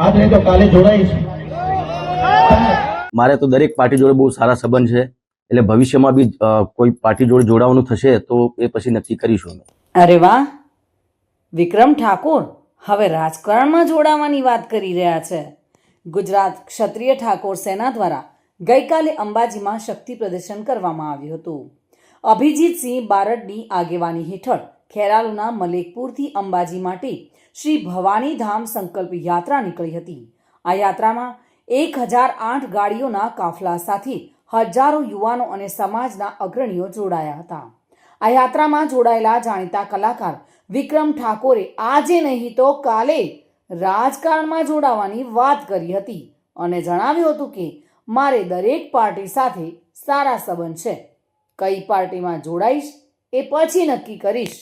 આજ નહીં તો કાલે જોડાઈશ. મારે તો દરેક પાર્ટી જોડે બહુ સારા સંબંધ છે, એટલે ભવિષ્યમાં બી કોઈ પાર્ટી જોડે જોડાવાનું થશે તો એ પછી નક્કી કરીશું. અરે વાહ, વિક્રમ ઠાકોર હવે રાજકારણમાં જોડાવાની વાત કરી રહ્યા છે. ગુજરાત ક્ષત્રિય ઠાકોર સેના દ્વારા ગઈકાલે અંબાજીમાં શક્તિ પ્રદર્શન કરવામાં આવ્યું હતું. અભિજીતસિંહ બારડની આગેવાની હેઠળ ખેરાલુના મલેકપુરથી અંબાજી માટે શ્રી ભવાની ધામ સંકલ્પ યાત્રા નીકળી હતી. આ યાત્રામાં 1008 ગાડીઓના કાફલા સાથે હજારો યુવાનો અને સમાજના અગ્રણીઓ જોડાયા હતા. આ યાત્રામાં જોડાયેલા જાણીતા કલાકાર વિક્રમ ઠાકોરે આજે નહીં તો કાલે રાજકારણમાં જોડાવાની વાત કરી હતી અને જણાવ્યું હતું કે મારે દરેક પાર્ટી સાથે સારા સંબંધ છે, કઈ પાર્ટીમાં જોડાઈશ એ પછી નક્કી કરીશ.